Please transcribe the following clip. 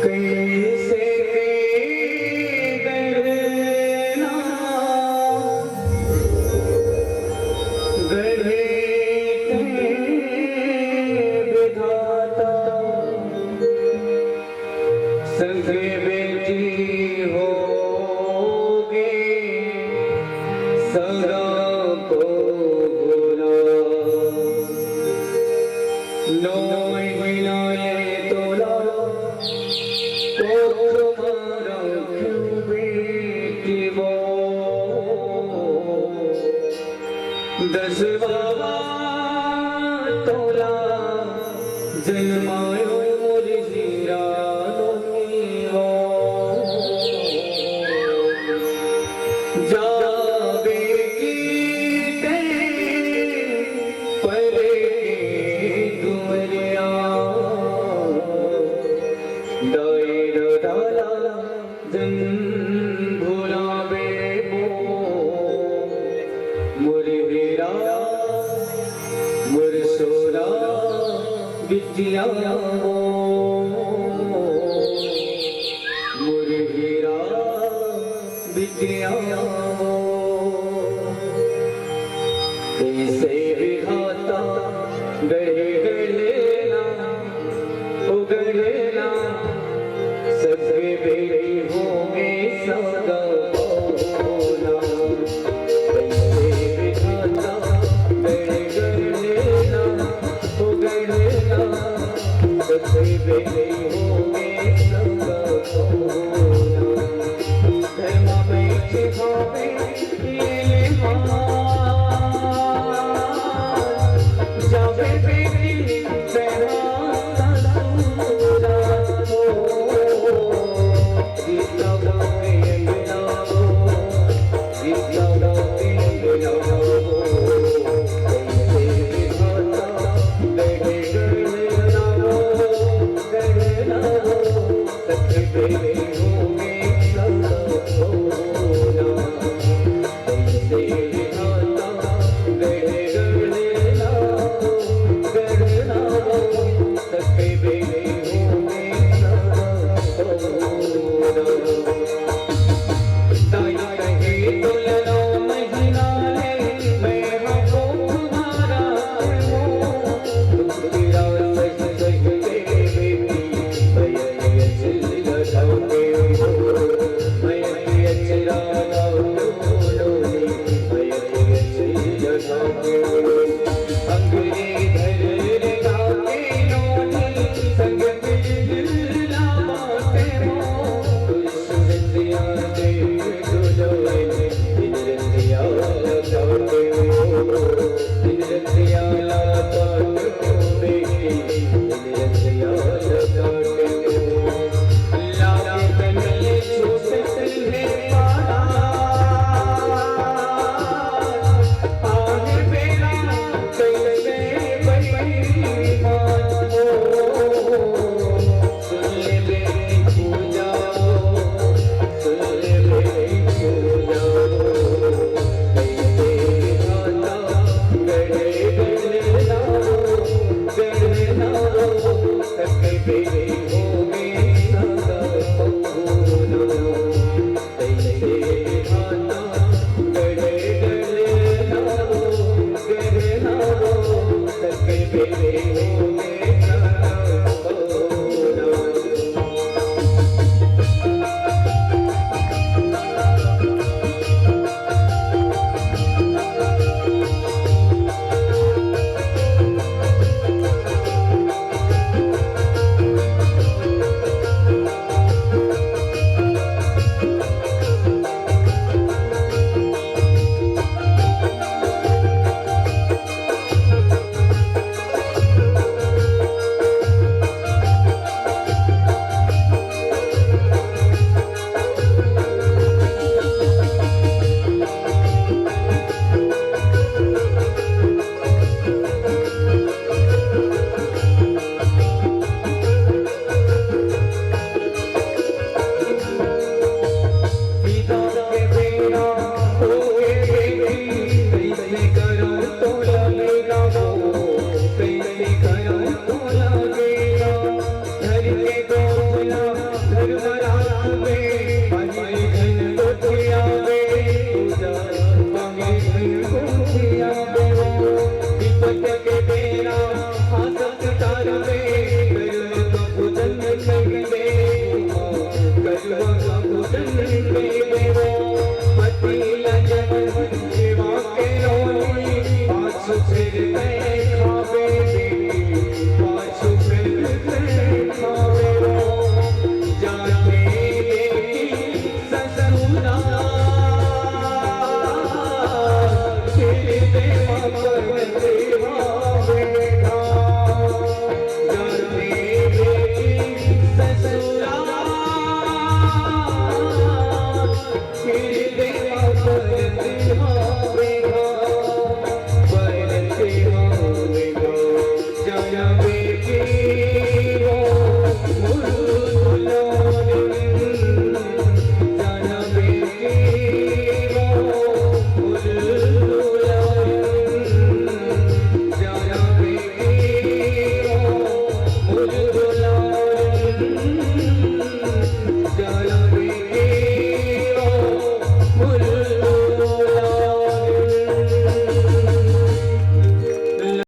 कैसे गढ़ना गढ़े थे विधाता संग बेटी होगे सगा को बोला नोई मिलाए तोला तो तुम्हारा क्यों बेटी वो 10 बाबा तोला जन्मायो मुझे जीरा जावे की ते परे दुमरिया दायर डाला जन भुलावे बो मुरे हीरा मुर सोरा विद्या मुरे हीरा विद्या कैसे विधाता गढ़े गढ़ेना उगढ़ेना सबके बेटी होंगे सगा बोला कैसे विधाता गढ़े गढ़ेना उगढ़ेना सबके बेटी होंगे सगा बोला धर्म बैठे भावे ये जावे बेटी तेरा तंदूरा हो गीता गावे अंगना हो गीता गावे अंगना हो कैसे विधाता गढ़े गढ़ना हो गढ़ना हो सबके बेटी